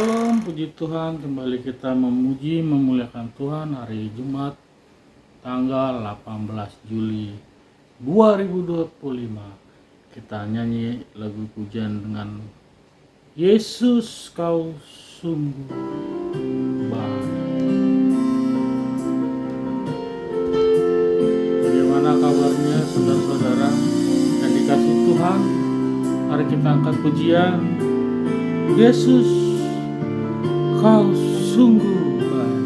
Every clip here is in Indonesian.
Shalom, puji Tuhan, kembali kita memuji, memuliakan Tuhan hari Jumat tanggal 18 Juli 2025. Kita nyanyi lagu pujian dengan Yesus kau sungguh baik. Bagaimana kabarnya saudara-saudara yang dikasih Tuhan? Mari kita angkat pujian. Yesus kau sungguh baik.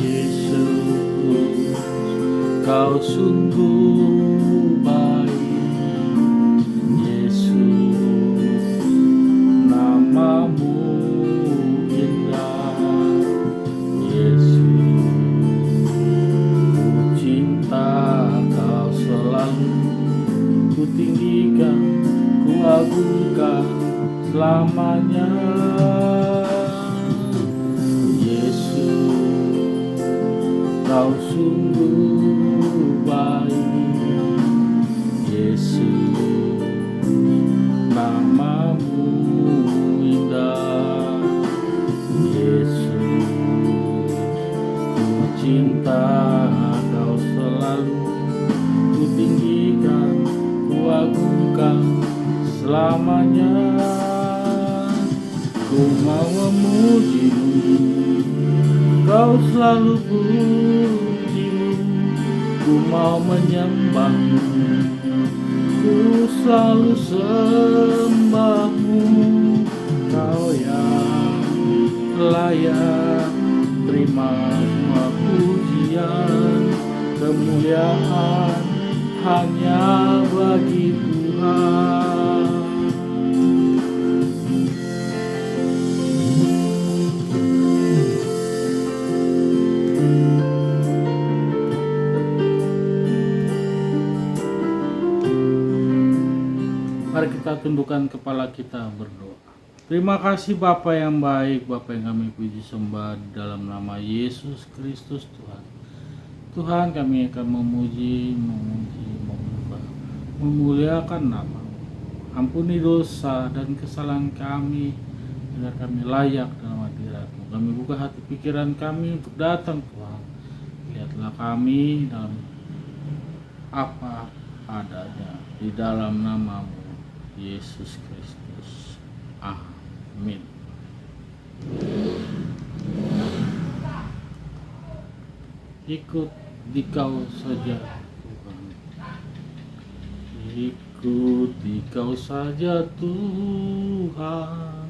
Yesus kau sungguh baik. Yesus namamu indah. Yesus ku cinta kau selalu, ku tinggikan, ku agungkan selamanya. Yesus kau sungguh baik. Yesus namamu indah. Yesus ku cinta kau selalu, ku tinggikan, ku agungkan selamanya. Ku mau memujimu, kau selalu pujimu. Ku mau menyembahmu, ku selalu sembahmu. Kau yang layak terima semua pujian, kemuliaan hanya bagi Tuhan. Mari kita tundukkan kepala kita berdoa. Terima kasih Bapa yang baik, Bapa yang kami puji sembah dalam nama Yesus Kristus Tuhan. Tuhan, kami akan memuji, menyembah, memuliakan nama. Ampuni dosa dan kesalahan kami, agar kami layak dalam hadirat-Mu. Kami buka hati pikiran kami untuk datang Tuhan. Lihatlah kami dalam apa adanya, di dalam nama-Mu Yesus Kristus. Amin. Ikut di Kau saja Tuhan. Ikut di Kau saja Tuhan.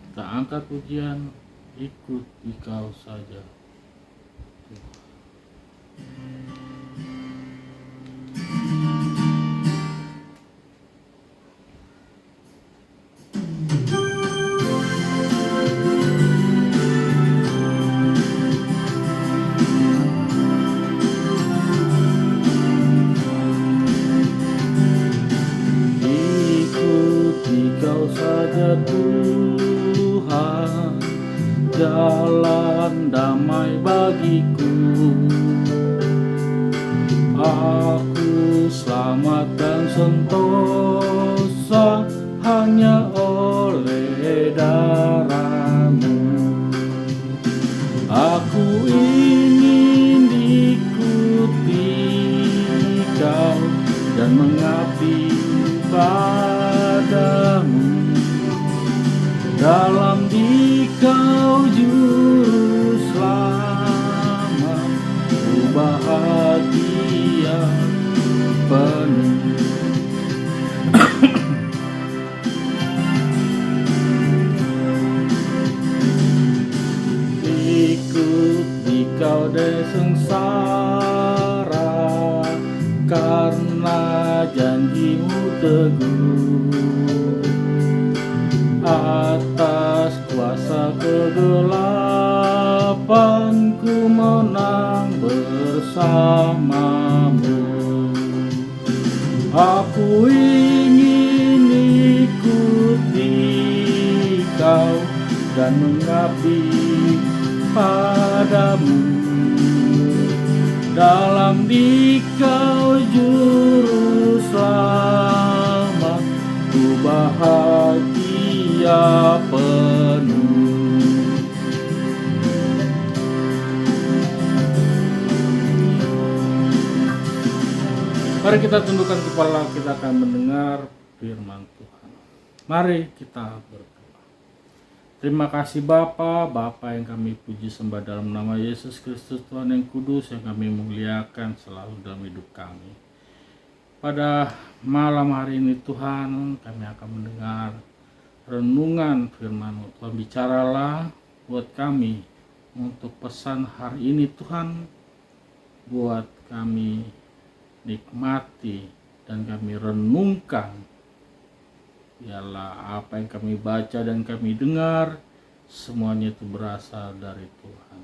Kita angkat pujian, ikut di Kau saja Tuhan. Tuhan, jalan damai bagiku. Aku selamat dan sentosa hanya oleh darah-Mu. Aku ingin ikuti Kau dan mengabdi padamu. Dalam Dikau juru selamat, ku bahagia penuh. Ikut Dikau dari sengsara, karena janji-Mu teguh. Atas kuasa kegelapan ku menang bersama-Mu. Aku ingin ikuti Kau dan mengabdi padamu. dalam Dikau juru selamat, ku bahagia penuh. Mari kita tundukkan kepala, kita akan mendengar firman Tuhan. Mari kita berdoa. Terima kasih Bapa yang kami puji sembah dalam nama Yesus Kristus Tuhan yang kudus, yang kami muliakan selalu dalam hidup kami. Pada malam hari ini Tuhan, kami akan mendengar renungan firman-Mu. Tuhan, bicaralah buat kami untuk pesan hari ini Tuhan, buat kami nikmati dan kami renungkan. Biarlah apa yang kami baca dan kami dengar, semuanya itu berasal dari Tuhan.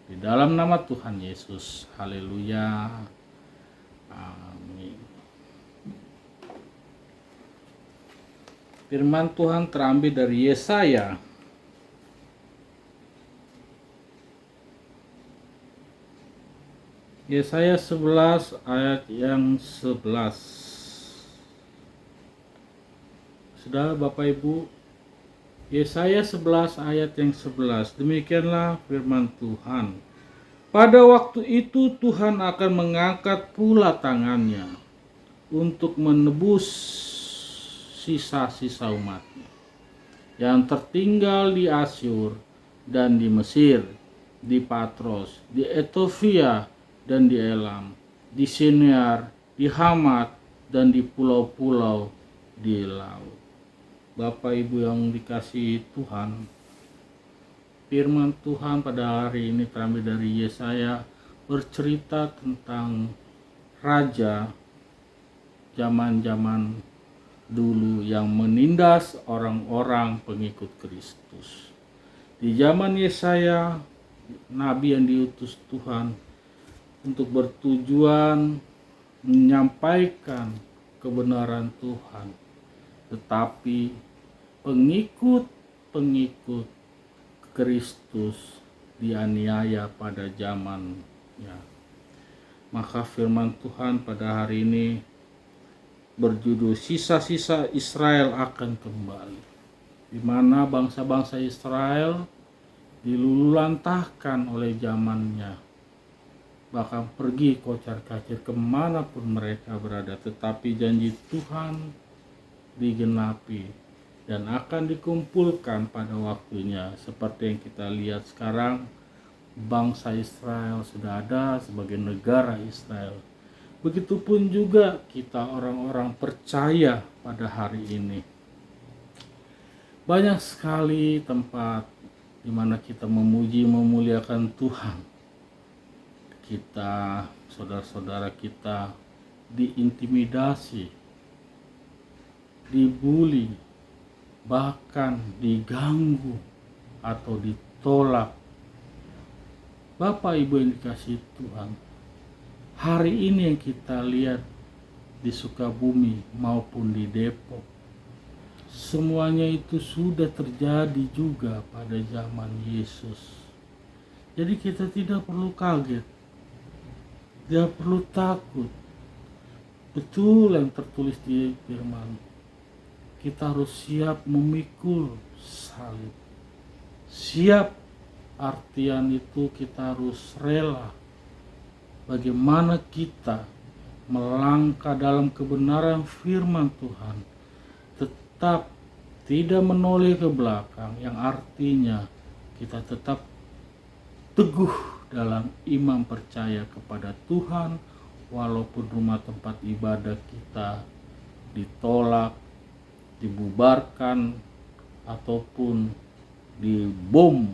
Di dalam nama Tuhan Yesus, haleluya, amin. Firman Tuhan terambil dari Yesaya Yesaya 11 ayat yang 11. Sudah Bapak Ibu, Yesaya 11 ayat yang 11. Demikianlah firman Tuhan. Pada waktu itu Tuhan akan mengangkat pula tangannya untuk menebus sisa-sisa umatnya yang tertinggal di Asyur dan di Mesir, di Patros, di Ethiopia dan di Elam, di Sinear, di Hamat, dan di pulau-pulau di laut. Bapak Ibu yang dikasihi Tuhan, firman Tuhan pada hari ini terambil dari Yesaya, bercerita tentang raja zaman-zaman dulu yang menindas orang-orang pengikut Kristus. Di zaman Yesaya, nabi yang diutus Tuhan untuk bertujuan menyampaikan kebenaran Tuhan, tetapi pengikut Kristus dianiaya pada zamannya. Maka firman Tuhan pada hari ini berjudul sisa-sisa Israel akan kembali, di mana bangsa-bangsa Israel dilululantahkan oleh zamannya, bahkan pergi kocar-kacir kemanapun mereka berada, tetapi janji Tuhan digenapi dan akan dikumpulkan pada waktunya. Seperti yang kita lihat sekarang, bangsa Israel sudah ada sebagai negara Israel. Begitupun juga kita orang-orang percaya pada hari ini. Banyak sekali tempat di mana kita memuji memuliakan Tuhan. Kita, saudara-saudara kita diintimidasi, dibuli, bahkan diganggu atau ditolak. Bapak Ibu yang dikasihi Tuhan, hari ini yang kita lihat di Sukabumi maupun di Depok, semuanya itu sudah terjadi juga pada zaman Yesus. Jadi kita tidak perlu kaget, tidak perlu takut. Betul yang tertulis di firman, kita harus siap memikul salib. Siap artian itu kita harus rela. Bagaimana kita melangkah dalam kebenaran firman Tuhan, tetap tidak menoleh ke belakang, yang artinya kita tetap teguh dalam iman percaya kepada Tuhan, walaupun rumah tempat ibadah kita ditolak, dibubarkan, ataupun dibom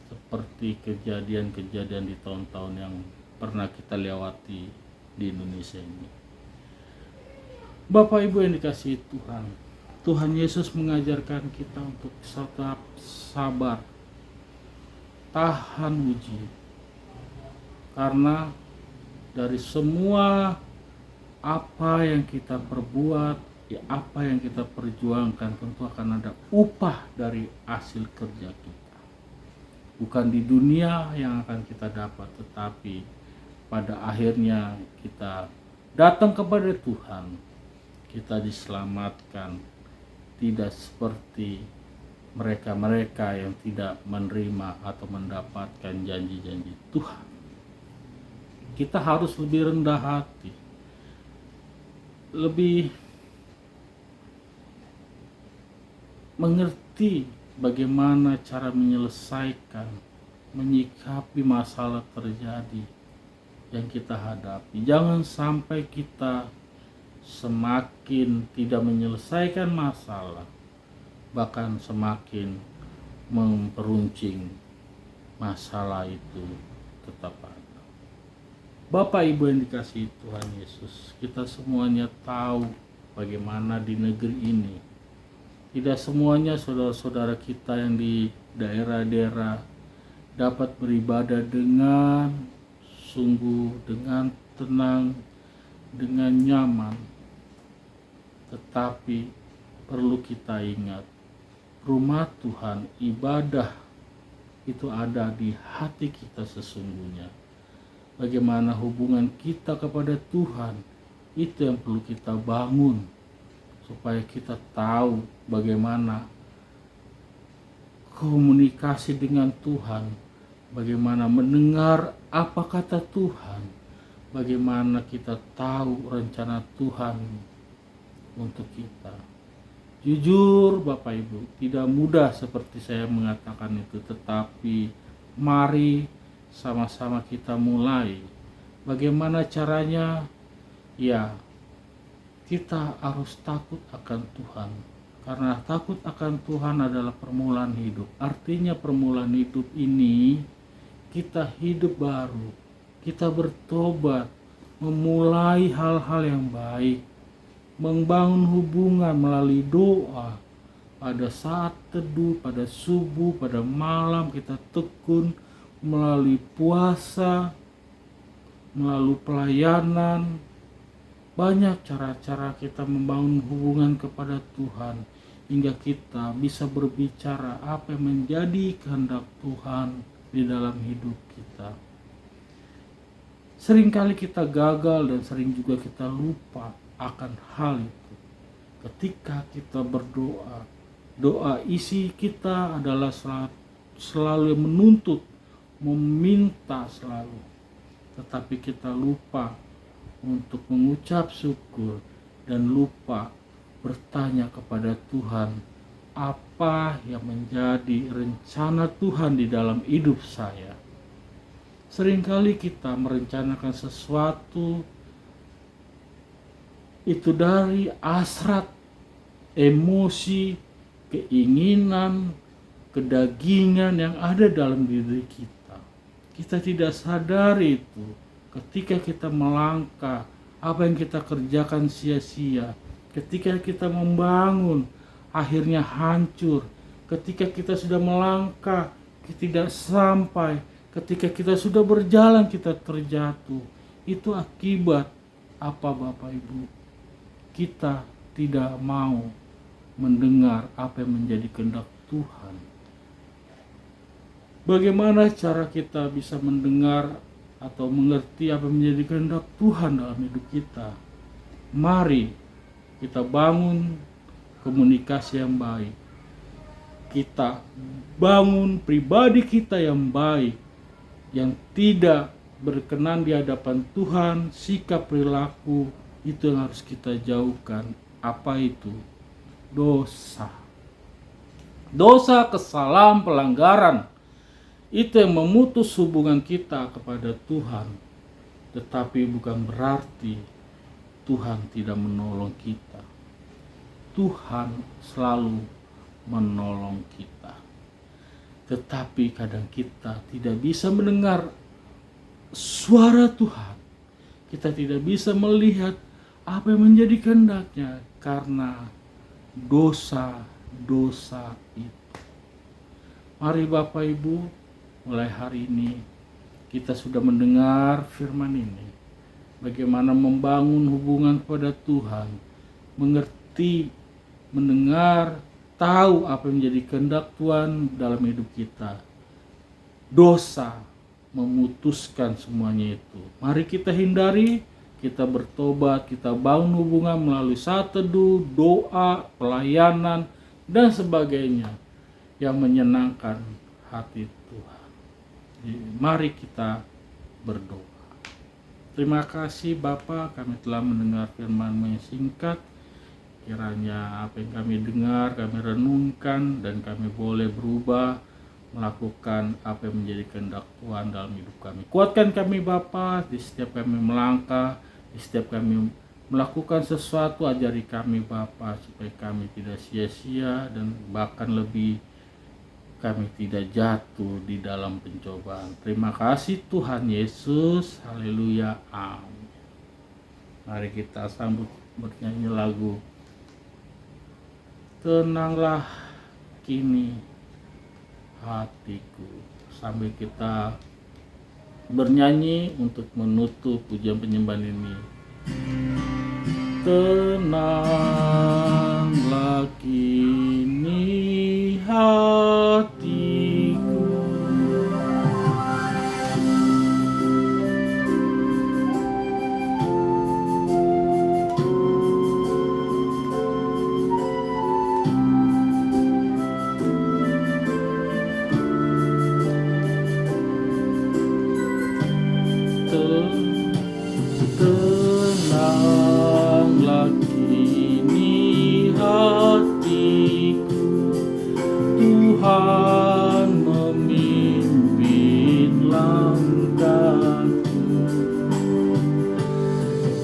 seperti kejadian-kejadian di tahun-tahun yang pernah kita lewati di Indonesia ini. Bapak Ibu yang dikasihi Tuhan, Tuhan Yesus mengajarkan kita untuk tetap sabar, tahan uji, karena dari semua apa yang kita perbuat, apa yang kita perjuangkan, tentu akan ada upah dari hasil kerja kita. Bukan di dunia yang akan kita dapat, tetapi pada akhirnya kita datang kepada Tuhan, kita diselamatkan, tidak seperti mereka-mereka yang tidak menerima atau mendapatkan janji-janji Tuhan. Kita harus lebih rendah hati, lebih mengerti bagaimana cara menyelesaikan, menyikapi masalah terjadi yang kita hadapi. Jangan sampai kita semakin tidak menyelesaikan masalah, bahkan semakin memperuncing masalah itu tetap ada. Bapak Ibu yang dikasihi Tuhan Yesus, kita semuanya tahu bagaimana di negeri ini tidak semuanya saudara-saudara kita yang di daerah-daerah dapat beribadah dengan sungguh, dengan tenang, dengan nyaman. Tetapi perlu kita ingat, rumah Tuhan, ibadah itu ada di hati kita sesungguhnya. Bagaimana hubungan kita kepada Tuhan, itu yang perlu kita bangun, supaya kita tahu bagaimana komunikasi dengan Tuhan, bagaimana mendengar apa kata Tuhan, bagaimana kita tahu rencana Tuhan untuk kita. Jujur Bapak Ibu, tidak mudah seperti saya mengatakan itu, tetapi mari sama-sama kita mulai. Bagaimana caranya? Ya, kita harus takut akan Tuhan, karena takut akan Tuhan adalah permulaan hidup. Artinya permulaan hidup ini kita hidup baru, kita bertobat, memulai hal-hal yang baik, membangun hubungan melalui doa. Pada saat teduh, pada subuh, pada malam kita tekun, melalui puasa, melalui pelayanan. Banyak cara-cara kita membangun hubungan kepada Tuhan, hingga kita bisa berbicara apa yang menjadi kehendak Tuhan di dalam hidup kita. Seringkali kita gagal dan sering juga kita lupa akan hal itu. Ketika kita berdoa, doa isi kita adalah selalu menuntut, meminta selalu. Tetapi kita lupa untuk mengucap syukur dan lupa bertanya kepada Tuhan, apa yang menjadi rencana Tuhan di dalam hidup saya. Seringkali kita merencanakan sesuatu itu dari hasrat, emosi, keinginan, kedagingan yang ada dalam diri kita. Kita tidak sadari itu. Ketika kita melangkah, apa yang kita kerjakan sia-sia. Ketika kita membangun, akhirnya hancur. Ketika kita sudah melangkah, kita tidak sampai. Ketika kita sudah berjalan, kita terjatuh. Itu akibat apa Bapak Ibu? Kita tidak mau mendengar apa yang menjadi kehendak Tuhan. Bagaimana cara kita bisa mendengar atau mengerti apa yang menjadi kehendak Tuhan dalam hidup kita? Mari kita bangun komunikasi yang baik. Kita bangun pribadi kita yang baik, yang tidak berkenan di hadapan Tuhan. Sikap perilaku itu yang harus kita jauhkan. Apa itu? Dosa. Dosa, kesalahan, pelanggaran. Itu yang memutus hubungan kita kepada Tuhan. Tetapi bukan berarti Tuhan tidak menolong kita. Tuhan selalu menolong kita. Tetapi kadang kita tidak bisa mendengar suara Tuhan. Kita tidak bisa melihat apa yang menjadi kehendaknya karena dosa-dosa itu. Mari Bapak Ibu, mulai hari ini kita sudah mendengar firman ini. Bagaimana membangun hubungan kepada Tuhan, mengerti, mendengar, tahu apa yang menjadi kehendak Tuhan dalam hidup kita. Dosa memutuskan semuanya itu. Mari kita hindari, kita bertobat, kita bangun hubungan melalui saat teduh, doa, pelayanan, dan sebagainya yang menyenangkan hati Tuhan. Jadi, mari kita berdoa. Terima kasih Bapa, kami telah mendengar firman-Mu yang singkat. Kiranya apa yang kami dengar, kami renungkan, dan kami boleh berubah melakukan apa yang menjadi kehendak Tuhan dalam hidup kami. Kuatkan kami Bapa, di setiap kami melangkah, di setiap kami melakukan sesuatu, ajari kami Bapa, supaya kami tidak sia-sia dan bahkan lebih kami tidak jatuh di dalam pencobaan. Terima kasih Tuhan Yesus. Haleluya. Amin. Mari kita sambut bernyanyi lagu Tenanglah Kini Hatiku. Sambil kita bernyanyi untuk menutup pujian penyembahan ini. Tenanglah kini hatiku, tenanglah kini hatiku, Tuhan memimpin langkahku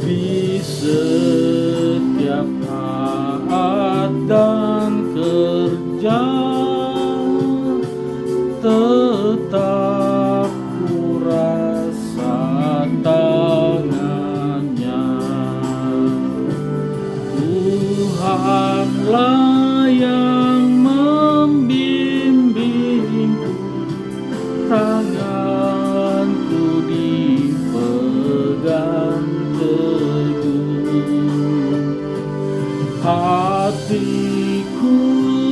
di setiap saat dan kerja, tetap ku rasa tangannya. Tuhanlah yang membimbingku, tanganku dipegang teguh, hatiku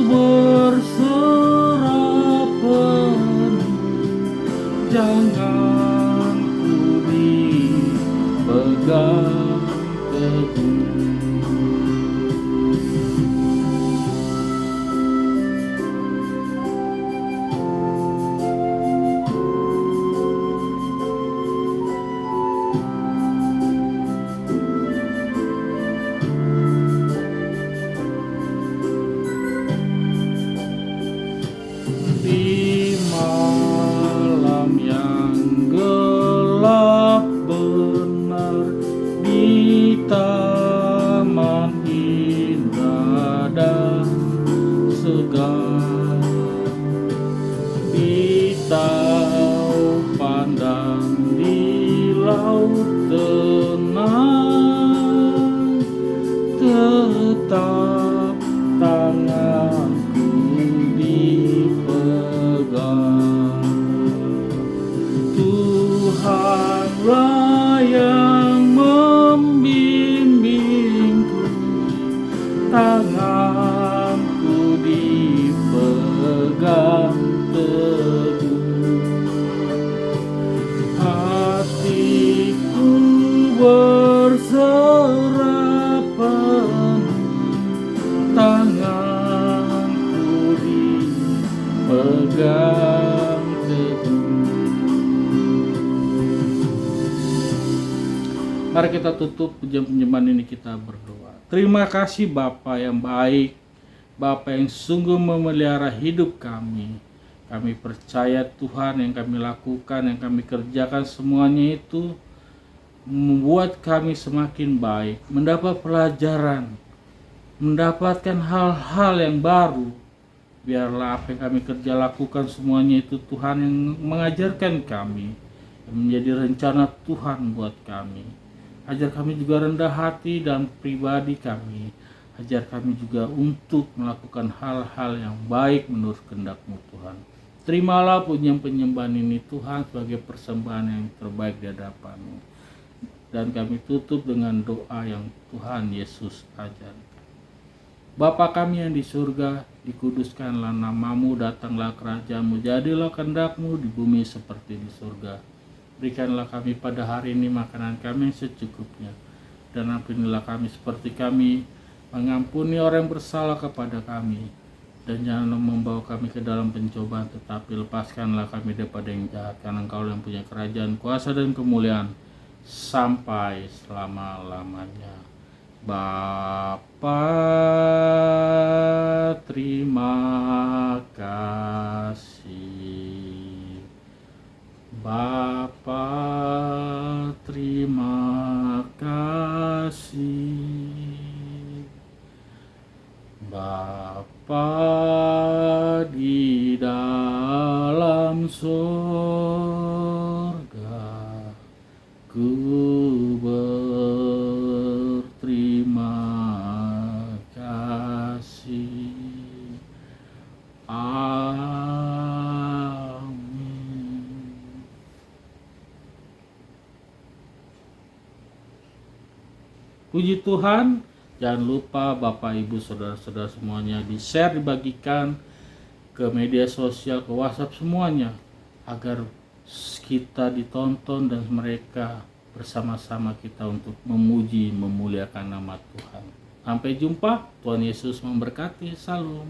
berserah penuh, jangan ku dipegang teguh. Di malam yang gelap benar, di taman indah dan segar, di tahu pandang di laut tenang, tetap tanganku dipegang. Tuhanlah yang membimbingku, tanganku dipegang teguh, hatiku berserah penuh, tanganku dipegang teguh. Mari kita tutup pujian penyembahan ini, kita berdoa. Terima kasih Bapa yang baik, Bapa yang sungguh memelihara hidup kami. Kami percaya Tuhan, yang kami lakukan, yang kami kerjakan, semuanya itu membuat kami semakin baik, mendapat pelajaran, mendapatkan hal-hal yang baru. Biarlah apa yang kami kerja lakukan semuanya itu Tuhan yang mengajarkan kami, yang menjadi rencana Tuhan buat kami. Ajar kami juga rendah hati dan pribadi kami. Ajar kami juga untuk melakukan hal-hal yang baik menurut kehendak-Mu Tuhan. Terimalah pujian penyembahan ini Tuhan sebagai persembahan yang terbaik di hadapan-Mu. Dan kami tutup dengan doa yang Tuhan Yesus ajar. Bapa kami yang di surga, dikuduskanlah namamu, datanglah kerajaanmu, jadilah kehendak-mu di bumi seperti di surga. Berikanlah kami pada hari ini makanan kami yang secukupnya, dan ampunilah kami seperti kami mengampuni orang yang bersalah kepada kami. Dan janganlah membawa kami ke dalam pencobaan, tetapi lepaskanlah kami daripada yang jahat, karena Engkau yang punya kerajaan, kuasa, dan kemuliaan sampai selama-lamanya. Bapa, terima kasih. Bapa, terima kasih. Bapa di dalam surga, ku berterima kasih. Amin. Puji Tuhan. Jangan lupa Bapak Ibu Saudara-saudara semuanya di-share, dibagikan ke media sosial, ke WhatsApp semuanya, agar kita ditonton dan mereka bersama-sama kita untuk memuji, memuliakan nama Tuhan. Sampai jumpa, Tuhan Yesus memberkati. Salam.